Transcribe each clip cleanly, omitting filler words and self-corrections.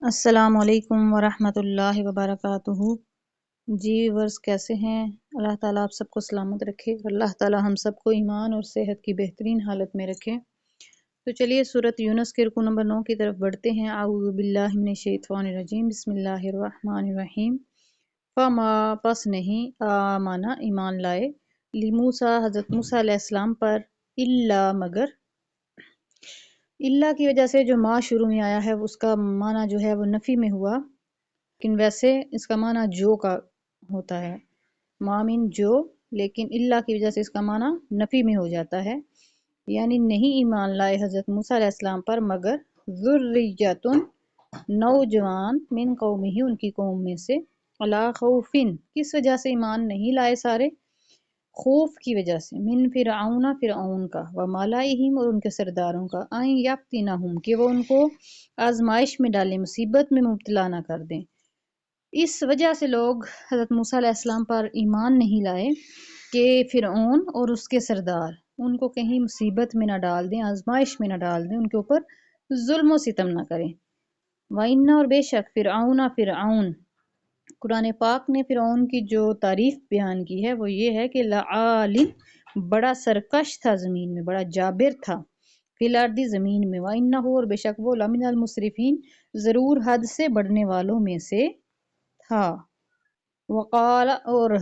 السلام علیکم ورحمۃ اللہ وبرکاتہ۔ جی ورس کیسے ہیں؟ اللہ تعالیٰ آپ سب کو سلامت رکھے، اللہ تعالیٰ ہم سب کو ایمان اور صحت کی بہترین حالت میں رکھے۔ تو چلیے سورۃ یونس کے رکوع نمبر 9 کی طرف بڑھتے ہیں۔ اعوذ باللہ من الشیطان الرجیم، بسم اللہ الرحمن الرحیم۔ فما پس نہیں، آمنا ایمان لائے، لموسیٰ حضرت موسیٰ علیہ السلام پر، الا مگر، اللہ کی وجہ سے جو ما شروع میں آیا ہے اس کا معنی جو ہے وہ نفی میں ہوا، لیکن ویسے اس کا معنی جو کا ہوتا ہے، ما من جو، لیکن اللہ کی وجہ سے اس کا معنی نفی میں ہو جاتا ہے، یعنی نہیں ایمان لائے حضرت موسیٰ علیہ السلام پر مگر ذریۃ نوجوان من قومہ ان کی قوم میں سے، علی خوفن کس وجہ سے ایمان نہیں لائے سارے، خوف کی وجہ سے، من فرعون فرعون کا، وملئہم اور ان کے سرداروں کا، ان یفتنہم کہ وہ ان کو آزمائش میں ڈالیں، مصیبت میں مبتلا نہ کر دیں۔ اس وجہ سے لوگ حضرت موسیٰ علیہ السلام پر ایمان نہیں لائے کہ فرعون اور اس کے سردار ان کو کہیں مصیبت میں نہ ڈال دیں، آزمائش میں نہ ڈال دیں، ان کے اوپر ظلم و ستم نہ کریں۔ وَإِنَّ اور بے شک فرعون فرعون، قرآن پاک نے فرعون کی جو تعریف بیان کی ہے وہ یہ ہے کہ لعال بڑا سرکش تھا زمین میں، بڑا جابر تھا، فی الارض زمین میں، وَإِنَّهُ اور بے شک وہ لمن المسرفین ضرور حد سے بڑھنے والوں میں سے تھا۔ وقال اور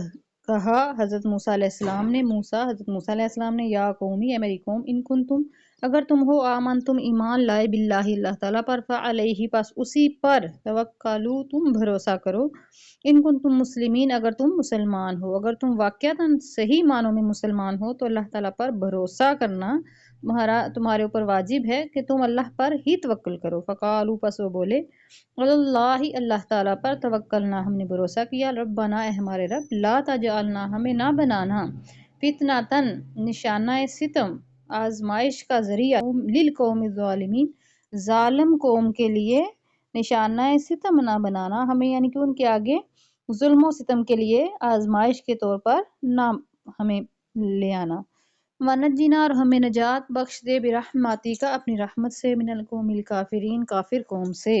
کہا حضرت موسیٰ علیہ السلام نے، حضرت موسیٰ علیہ السلام نے، یا قومی اے میری قوم، ان کنتم اگر تم ہو، آمن تم ایمان لائے، باللہ اللہ تعالیٰ پر، فعلیہ پس اسی پر، توکلوا تم بھروسہ کرو، ان کنتم مسلمین اگر تم مسلمان ہو، اگر تم واقعتاً صحیح معنوں میں مسلمان ہو تو اللہ تعالیٰ پر بھروسہ کرنا تمہارے اوپر واجب ہے کہ تم اللہ پر ہی توکل کرو۔ فقالوا پس وہ بولے، اللہ اللہ تعالیٰ پر توکلنا ہم نے بھروسہ کیا، ربنا اے ہمارے رب، لا تجعلنا ہمیں نہ بنانا، فتنۃ نشانہ ستم، آزمائش کا ذریعہ، للقوم الظالمین ظالم قوم کے لیے، نشانہ ستم نہ بنانا ہمیں، یعنی کہ ان کے آگے ظلم و ستم کے لیے آزمائش کے طور پر نہ ہمیں لے آنا۔ وَنَجِّنَا اور ہمیں نجات بخش دے، برحمتک اپنی رحمت سے، من القوم الکافرین کافر قوم سے۔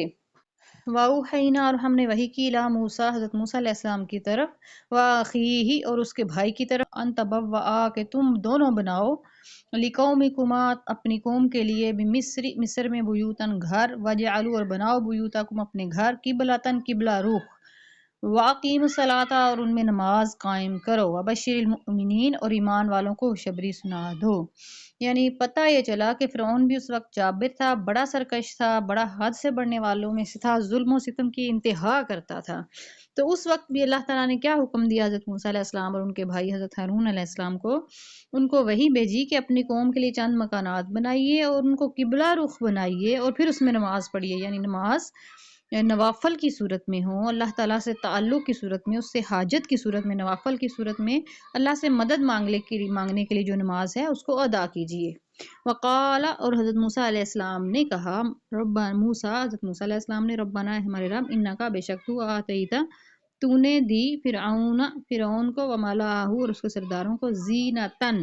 وَأَوْحَيْنَا اور ہم نے وحی کی، الی موسیٰ حضرت موسیٰ علیہ السلام کی طرف، وَأَخِیہِ اور اس کے بھائی کی طرف، ان تبوّآ کہ تم دونوں بناؤ، لِقَوْمِکُمَا اپنی قوم کے لیے، بمصر مصر میں، بیوتاً گھر، وَاجْعَلُوا اور بناؤ، بیوتکم اپنے گھر، قبلۃً قبلہ رخ، وَأَقِیمُوا الصَّلَاۃَ اور ان میں نماز قائم کرو، وَبَشِّرِ الْمُؤْمِنِینَ اور ایمان والوں کو خوشخبری سنا دو۔ یعنی پتہ یہ چلا کہ فرعون بھی اس وقت جابر تھا، بڑا سرکش تھا، بڑا حد سے بڑھنے والوں میں سے تھا، ظلم و ستم کی انتہا کرتا تھا۔ تو اس وقت بھی اللہ تعالیٰ نے کیا حکم دیا حضرت موسیٰ علیہ السلام اور ان کے بھائی حضرت ہارون علیہ السلام کو، ان کو وحی بھیجی کہ اپنی قوم کے لیے چند مکانات بنائیے اور ان کو قبلہ رخ بنائیے اور پھر اس میں نماز پڑھیے، یعنی نماز نوافل کی صورت میں ہوں، اللہ تعالیٰ سے تعلق کی صورت میں، اس سے حاجت کی صورت میں، نوافل کی صورت میں اللہ سے مدد مانگنے کے لیے جو نماز ہے اس کو ادا کیجیے۔ وقال اور حضرت موسیٰ علیہ السلام نے کہا، حضرت موسیٰ علیہ السلام نے، ربنا ہمارے رب، انکا بے شک تو آتیتا تو نے دی، فرعون کو، وملأہ اور اس کے سرداروں کو، زینتاً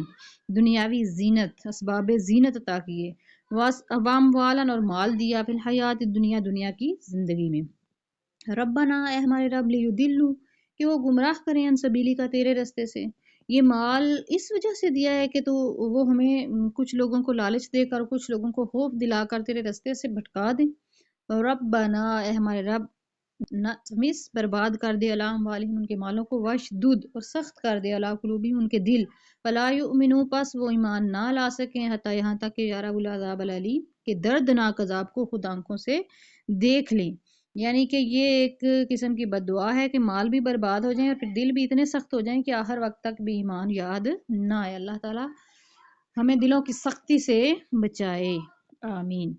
دنیاوی زینت، اسباب زینت عطا کیے، واموالاً اور مال دیا، فی الحیات الدنیا دنیا کی زندگی میں، ربنا اے ہمارے رب، لیضلوا کہ وہ گمراہ کریں، عن سبیلی کا تیرے رستے سے، یہ مال اس وجہ سے دیا ہے کہ تو وہ ہمیں کچھ لوگوں کو لالچ دے کر، کچھ لوگوں کو خوف دلا کر تیرے رستے سے بھٹکا دیں۔ ربنا اے ہمارے رب، نطمس برباد کر دے، علی اموالہم ان کے مالوں کو، واشدد اور سخت کر دے، علی قلوبہم ان کے دل، فلا یؤمنوا پس وہ ایمان نہ لا سکیں، حتی یہاں تک کہ یروا العذاب العلیم کہ دردناک عذاب کو خود آنکھوں سے دیکھ لیں۔ یعنی کہ یہ ایک قسم کی بد دعا ہے کہ مال بھی برباد ہو جائیں اور پھر دل بھی اتنے سخت ہو جائیں کہ آخر وقت تک بھی ایمان یاد نہ آئے۔ اللہ تعالیٰ ہمیں دلوں کی سختی سے بچائے، آمین۔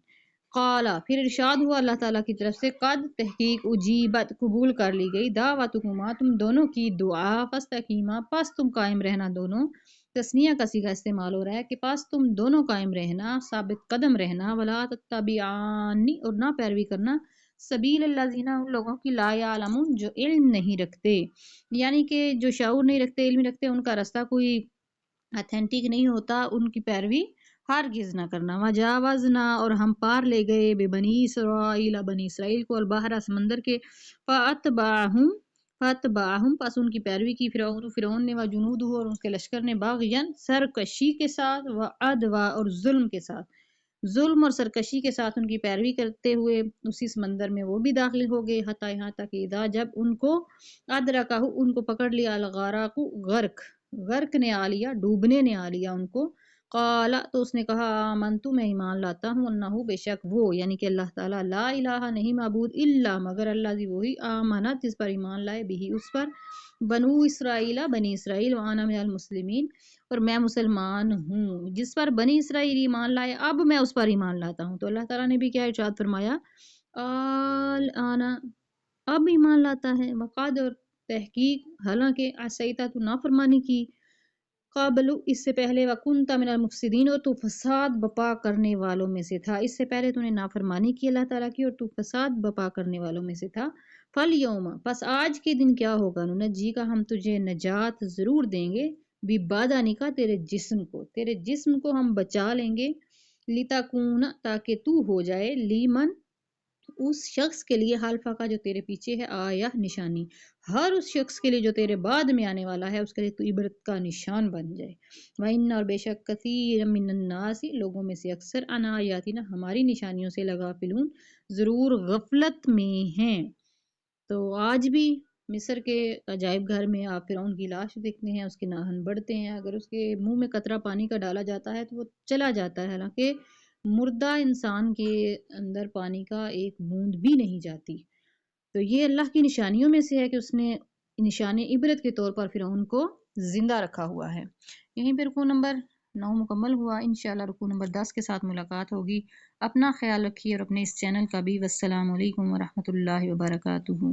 قال پھر ارشاد ہوا اللہ تعالیٰ کی طرف سے، قد تحقیق اجیبت قبول کر لی گئی، دعوتکما تم دونوں کی دعا، فاستقیما پس تم قائم رہنا دونوں، تثنیہ کا صیغہ استعمال ہو رہا ہے کہ پس تم دونوں قائم رہنا، ثابت قدم رہنا، ولا تتبعان اور نہ پیروی کرنا، سبیل الذین ان لوگوں کی، لا یعلمون جو علم نہیں رکھتے، یعنی کہ جو شعور نہیں رکھتے، علم نہیں رکھتے، ان کا راستہ کوئی اتھینٹک نہیں ہوتا، ان کی پیروی ہرگز نہ کرنا۔ وجاوزنا اور ہم پار لے گئے بے بنی اسرائیل بنی اسرائیل کو البحر سمندر کے فاتبعہم پس ان کی پیروی کی فرعون نے وجنودہ اور اس کے لشکر نے باغین سرکشی کے ساتھ وعدوا اور ظلم کے ساتھ، ظلم اور سرکشی کے ساتھ ان کی پیروی کرتے ہوئے اسی سمندر میں وہ بھی داخل ہو گئے، حتی یہاں تک اذا جب ان کو ادرکہ ان کو پکڑ لیا الغرق غرق نے آ لیا، ڈوبنے نے آ لیا ان کو، قال تو اس نے کہا آمنتو میں ایمان لاتا ہوں انہو بے شک وہ یعنی کہ اللہ تعالیٰ لا الہ نہیں معبود الا مگر اللہ دی وہی آمنت جس پر ایمان لائے بھی اس پر بنو اسرائیل بنی اسرائیل وانا من المسلمین اور میں مسلمان ہوں جس پر بنی اسرائیل ایمان لائے اب میں اس پر ایمان لاتا ہوں۔ تو اللہ تعالیٰ نے بھی کیا ارشاد فرمایا آنا اب ایمان لاتا ہے، وقد اور تحقیق حالانکہ عصیتا تو نافرمانی کی، قابل اس سے پہلے وکنت من المفسدین اور تو فساد بپا کرنے والوں میں سے تھا، اس سے پہلے تو نے نافرمانی کی اللہ تعالیٰ کی اور تو فساد بپا کرنے والوں میں سے تھا۔ فالیوم پس آج کے دن کیا ہوگا ننجی کا ہم تجھے نجات ضرور دیں گے، بادانی کا تیرے جسم کو ہم بچا لیں گے، لتکون تاکہ تو ہو جائے لیمن اس شخص کے لیے حلفہ کا جو تیرے پیچھے ہے آیا نشانی، ہر اس شخص کے لیے جو تیرے بعد میں آنے والا ہے اس کے لیے تو عبرت کا نشان بن جائے۔ وَإِنَّ اور بے شک کثیر من الناس لوگوں میں سے اکثر عن آیاتنا ہماری نشانیوں سے لغافلون ضرور غفلت میں ہیں۔ تو آج بھی مصر کے عجائب گھر میں آپ فرعون کی لاش دیکھتے ہیں، اس کے ناخن بڑھتے ہیں، اگر اس کے منہ میں قطرہ پانی کا ڈالا جاتا ہے تو وہ چلا جاتا ہے، حالانکہ مردہ انسان کے اندر پانی کا ایک بوند بھی نہیں جاتی۔ تو یہ اللہ کی نشانیوں میں سے ہے کہ اس نے نشان عبرت کے طور پر فرعون کو زندہ رکھا ہوا ہے۔ یہیں پہ رکوع نمبر 9 مکمل ہوا، انشاءاللہ رکوع نمبر 10 کے ساتھ ملاقات ہوگی۔ اپنا خیال رکھیے اور اپنے اس چینل کا بھی۔ والسلام علیکم ورحمۃ اللہ وبرکاتہ۔